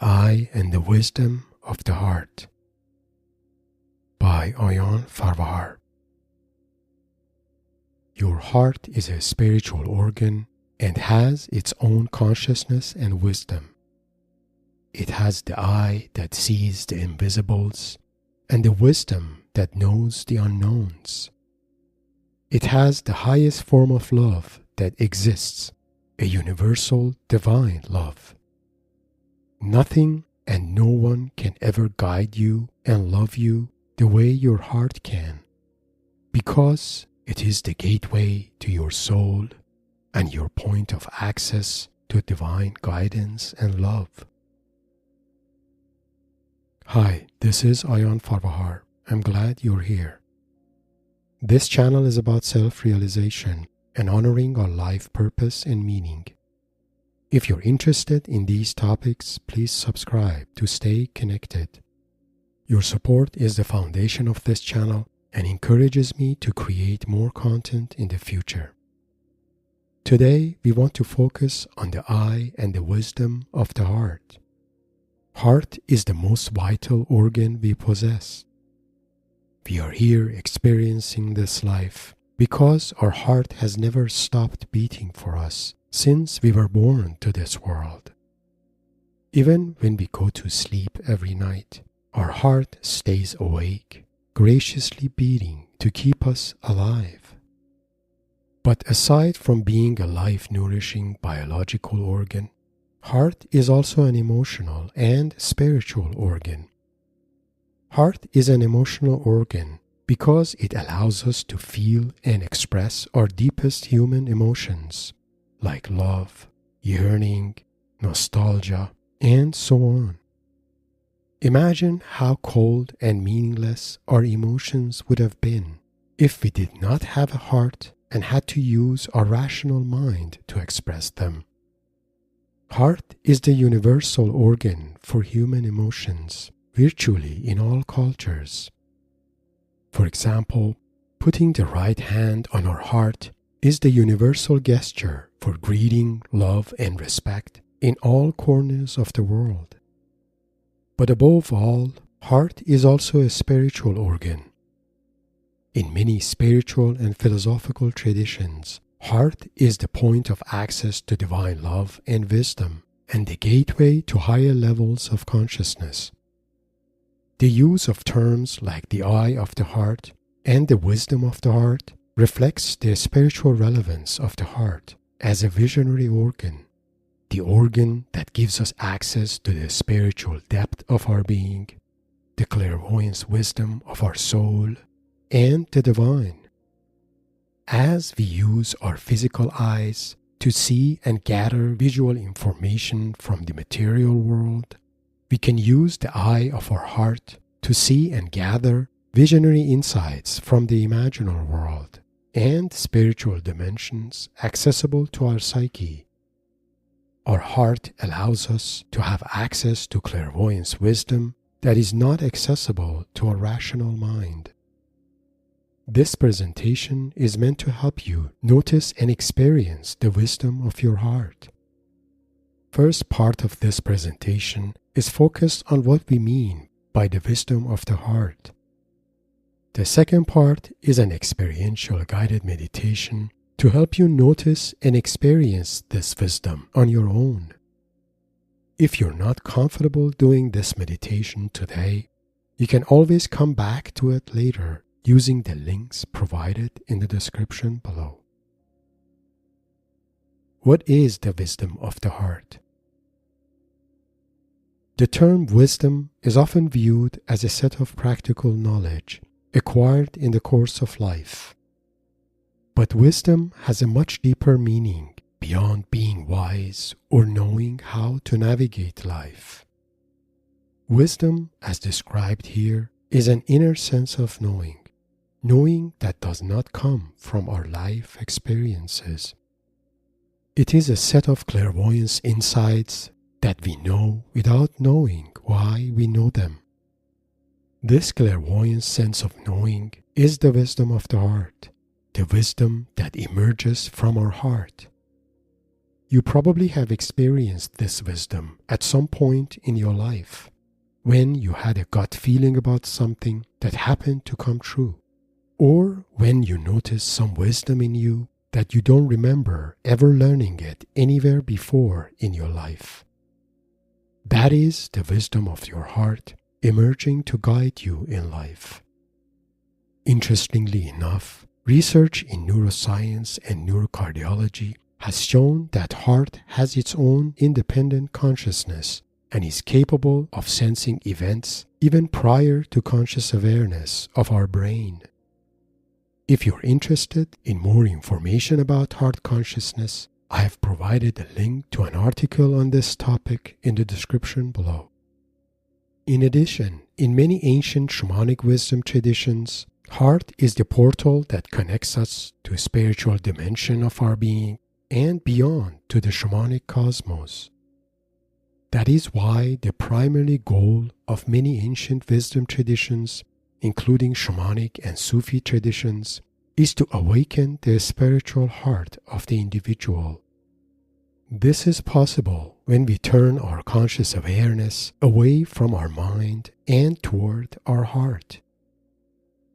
The Eye and the Wisdom of the Heart by Ayan Farvahar. Your heart is a spiritual organ and has its own consciousness and wisdom. It has the eye that sees the invisibles and the wisdom that knows the unknowns. It has the highest form of love that exists, a universal divine love. Nothing and no one can ever guide you and love you the way your heart can, because it is the gateway to your soul and your point of access to divine guidance and love. Hi, this is Ayan Farvahar. I'm glad you're here. This channel is about self-realization and honoring our life purpose and meaning. If you're interested in these topics, please subscribe to stay connected. Your support is the foundation of this channel and encourages me to create more content in the future. Today, we want to focus on the eye and the wisdom of the heart. Heart is the most vital organ we possess. We are here experiencing this life because our heart has never stopped beating for us since we were born to this world. Even when we go to sleep every night, our heart stays awake, graciously beating to keep us alive. But aside from being a life-nourishing biological organ, heart is also an emotional and spiritual organ. Heart is an emotional organ because it allows us to feel and express our deepest human emotions, like love, yearning, nostalgia, and so on. Imagine how cold and meaningless our emotions would have been if we did not have a heart and had to use our rational mind to express them. Heart is the universal organ for human emotions, virtually in all cultures. For example, putting the right hand on our heart is the universal gesture for greeting, love, and respect in all corners of the world. But above all, heart is also a spiritual organ. In many spiritual and philosophical traditions, heart is the point of access to divine love and wisdom, and the gateway to higher levels of consciousness. The use of terms like the eye of the heart and the wisdom of the heart reflects the spiritual relevance of the heart as a visionary organ, the organ that gives us access to the spiritual depth of our being, the clairvoyance wisdom of our soul, and the divine. As we use our physical eyes to see and gather visual information from the material world, we can use the eye of our heart to see and gather visionary insights from the imaginal world and spiritual dimensions accessible to our psyche. Our heart allows us to have access to clairvoyance wisdom that is not accessible to our rational mind. This presentation is meant to help you notice and experience the wisdom of your heart. First part of this presentation is focused on what we mean by the wisdom of the heart. The second part is an experiential guided meditation to help you notice and experience this wisdom on your own. If you're not comfortable doing this meditation today, you can always come back to it later using the links provided in the description below. What is the wisdom of the heart? The term wisdom is often viewed as a set of practical knowledge acquired in the course of life. But wisdom has a much deeper meaning beyond being wise or knowing how to navigate life. Wisdom, as described here, is an inner sense of knowing that does not come from our life experiences. It is a set of clairvoyance insights that we know without knowing why we know them. This clairvoyant sense of knowing is the wisdom of the heart, the wisdom that emerges from our heart. You probably have experienced this wisdom at some point in your life, when you had a gut feeling about something that happened to come true, or when you noticed some wisdom in you that you don't remember ever learning it anywhere before in your life. That is the wisdom of your heart emerging to guide you in life. Interestingly enough, research in neuroscience and neurocardiology has shown that heart has its own independent consciousness and is capable of sensing events even prior to conscious awareness of our brain. If you're interested in more information about heart consciousness, I have provided a link to an article on this topic in the description below. In addition, in many ancient shamanic wisdom traditions, heart is the portal that connects us to a spiritual dimension of our being and beyond to the shamanic cosmos. That is why the primary goal of many ancient wisdom traditions, including shamanic and Sufi traditions, is to awaken the spiritual heart of the individual. This is possible when we turn our conscious awareness away from our mind and toward our heart.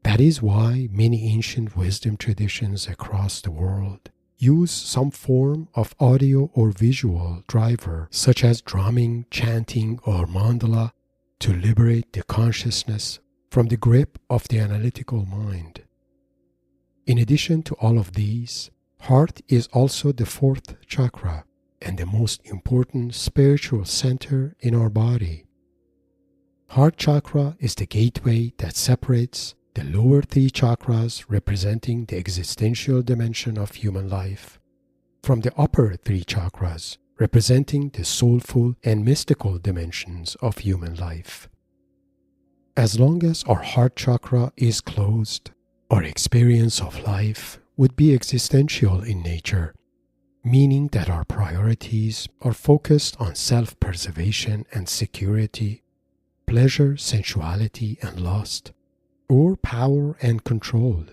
That is why many ancient wisdom traditions across the world use some form of audio or visual driver, such as drumming, chanting, or mandala, to liberate the consciousness from the grip of the analytical mind. In addition to all of these, heart is also the fourth chakra and the most important spiritual center in our body. Heart chakra is the gateway that separates the lower three chakras, representing the existential dimension of human life, from the upper three chakras, representing the soulful and mystical dimensions of human life. As long as our heart chakra is closed, our experience of life would be existential in nature, meaning that our priorities are focused on self-preservation and security, pleasure, sensuality, and lust, or power and control.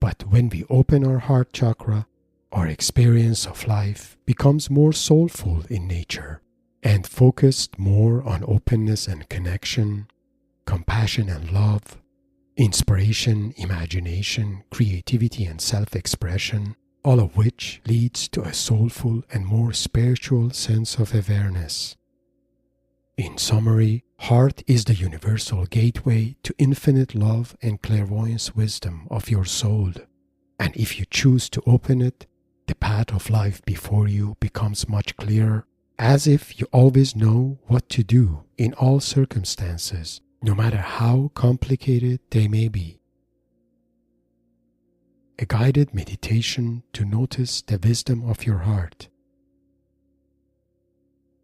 But when we open our heart chakra, our experience of life becomes more soulful in nature and focused more on openness and connection, compassion and love, inspiration, imagination, creativity, and self-expression, all of which leads to a soulful and more spiritual sense of awareness. In summary, heart is the universal gateway to infinite love and clairvoyance wisdom of your soul. And if you choose to open it, the path of life before you becomes much clearer, as if you always know what to do in all circumstances, no matter how complicated they may be. A guided meditation to notice the wisdom of your heart.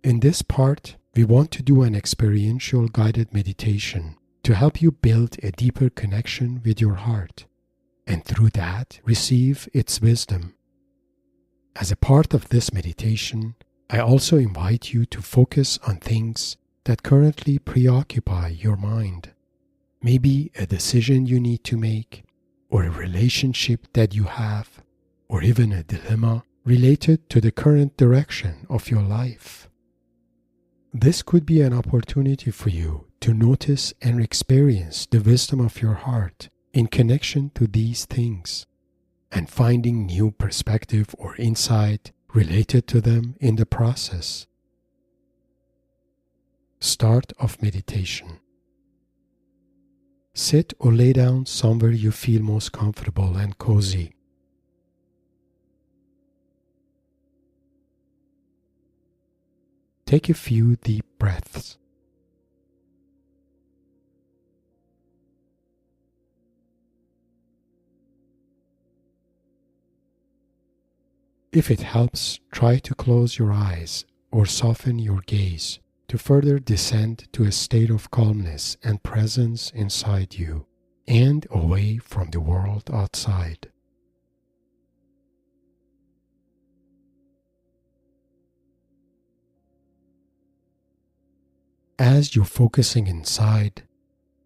In this part, we want to do an experiential guided meditation to help you build a deeper connection with your heart, and through that receive its wisdom. As a part of this meditation, I also invite you to focus on things that currently preoccupy your mind. Maybe a decision you need to make, or a relationship that you have, or even a dilemma related to the current direction of your life. This could be an opportunity for you to notice and experience the wisdom of your heart in connection to these things, and finding new perspective or insight related to them in the process. Start of meditation. Sit or lay down somewhere you feel most comfortable and cozy. Take a few deep breaths. If it helps, try to close your eyes or soften your gaze to further descend to a state of calmness and presence inside you and away from the world outside. As you're focusing inside,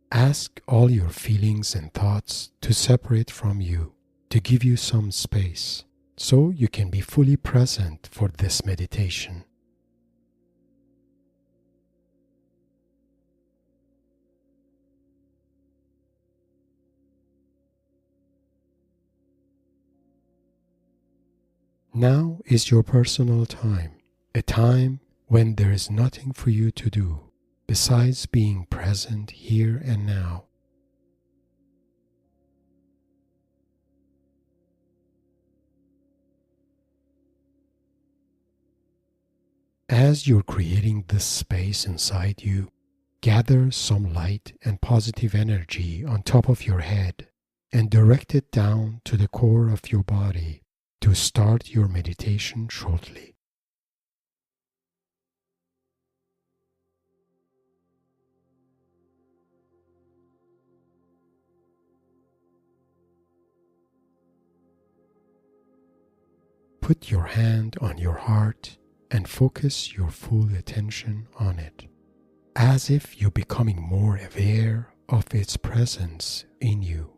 ask all your feelings and thoughts to separate from you, to give you some space, so you can be fully present for this meditation. Now is your personal time, a time when there is nothing for you to do besides being present here and now. As you're creating this space inside you, gather some light and positive energy on top of your head and direct it down to the core of your body to start your meditation shortly. Put your hand on your heart and focus your full attention on it, as if you're becoming more aware of its presence in you.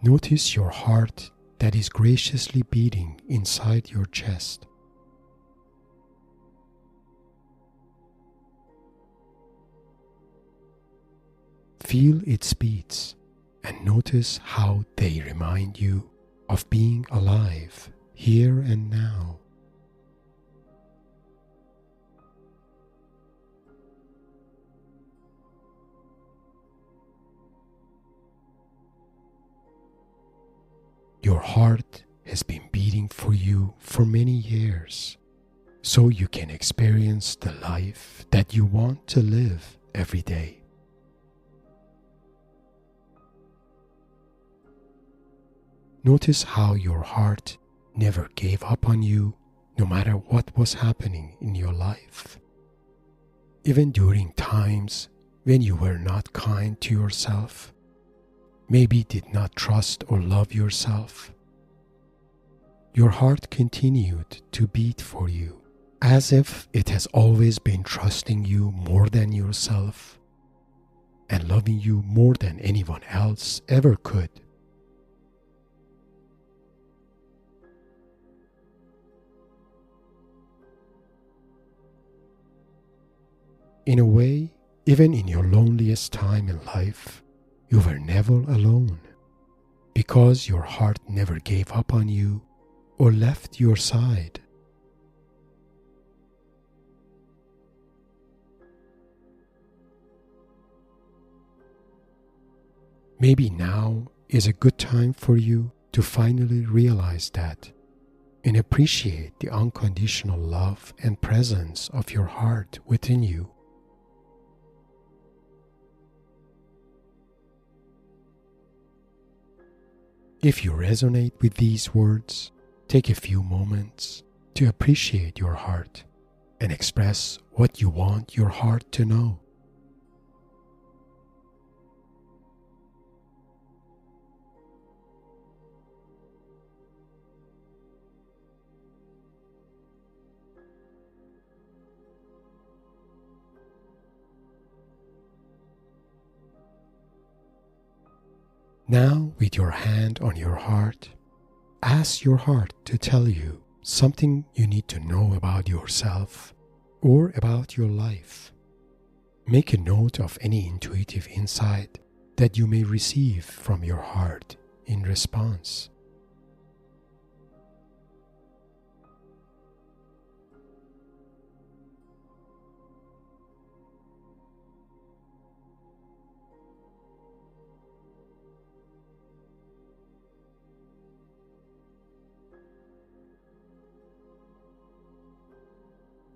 Notice your heart that is graciously beating inside your chest. Feel its beats and notice how they remind you of being alive here and now. Your heart has been beating for you for many years, so you can experience the life that you want to live every day. Notice how your heart never gave up on you, no matter what was happening in your life. Even during times when you were not kind to yourself, maybe did not trust or love yourself, your heart continued to beat for you, as if it has always been trusting you more than yourself and loving you more than anyone else ever could. In a way, even in your loneliest time in life, you were never alone, because your heart never gave up on you or left your side. Maybe now is a good time for you to finally realize that and appreciate the unconditional love and presence of your heart within you. If you resonate with these words, take a few moments to appreciate your heart and express what you want your heart to know. Now, with your hand on your heart, ask your heart to tell you something you need to know about yourself or about your life. Make a note of any intuitive insight that you may receive from your heart in response.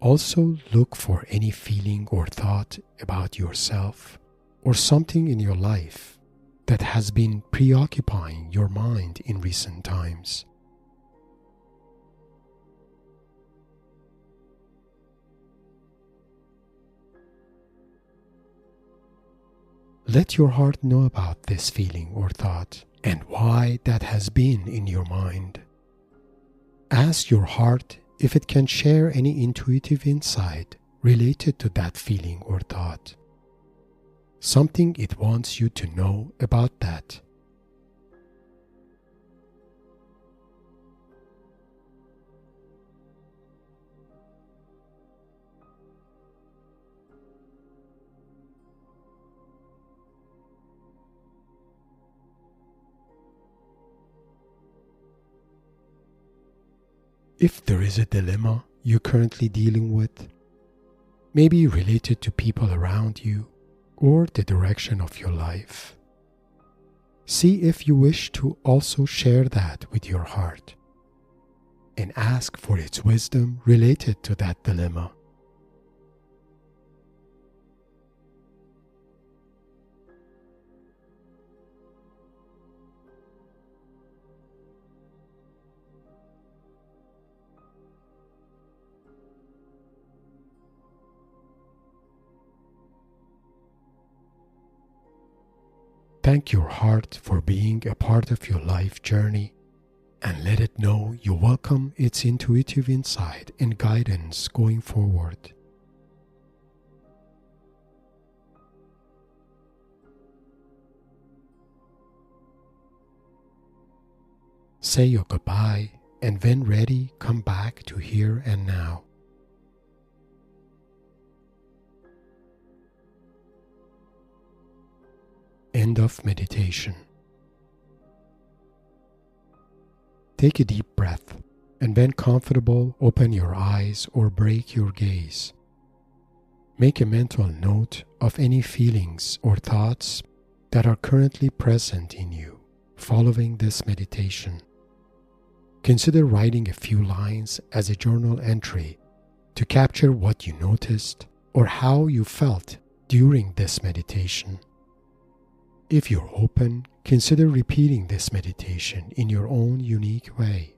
Also, look for any feeling or thought about yourself or something in your life that has been preoccupying your mind in recent times. Let your heart know about this feeling or thought and why that has been in your mind. Ask your heart if it can share any intuitive insight related to that feeling or thought. Something it wants you to know about that. If there is a dilemma you're currently dealing with, maybe related to people around you or the direction of your life, see if you wish to also share that with your heart and ask for its wisdom related to that dilemma. Thank your heart for being a part of your life journey and let it know you welcome its intuitive insight and guidance going forward. Say your goodbye and when ready, come back to here and now. End of meditation. Take a deep breath and when comfortable, open your eyes or break your gaze. Make a mental note of any feelings or thoughts that are currently present in you following this meditation. Consider writing a few lines as a journal entry to capture what you noticed or how you felt during this meditation. If you're open, consider repeating this meditation in your own unique way.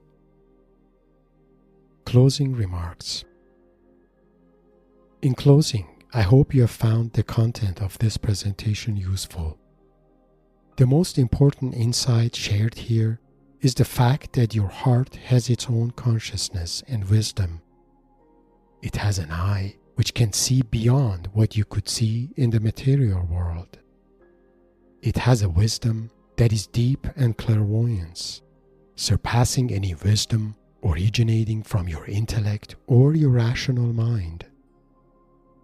Closing remarks. In closing, I hope you have found the content of this presentation useful. The most important insight shared here is the fact that your heart has its own consciousness and wisdom. It has an eye which can see beyond what you could see in the material world. It has a wisdom that is deep and clairvoyance, surpassing any wisdom originating from your intellect or your rational mind.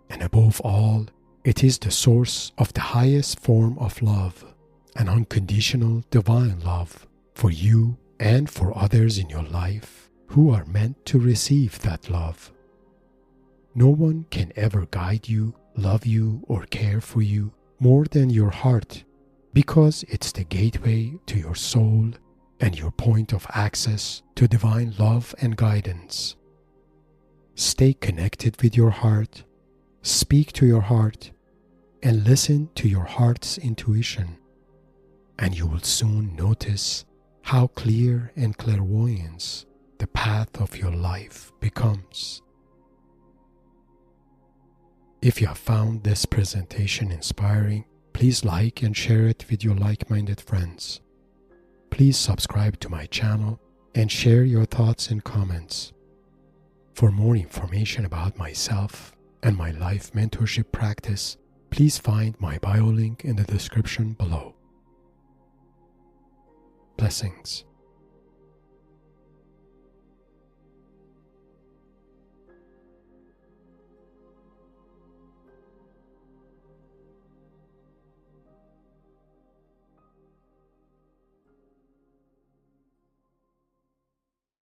And above all, it is the source of the highest form of love, an unconditional divine love for you and for others in your life who are meant to receive that love. No one can ever guide you, love you, or care for you more than your heart, because it's the gateway to your soul and your point of access to divine love and guidance. Stay connected with your heart, speak to your heart, and listen to your heart's intuition, and you will soon notice how clear and clairvoyance the path of your life becomes. If you have found this presentation inspiring, please like and share it with your like-minded friends. Please subscribe to my channel and share your thoughts and comments. For more information about myself and my life mentorship practice, please find my bio link in the description below. Blessings.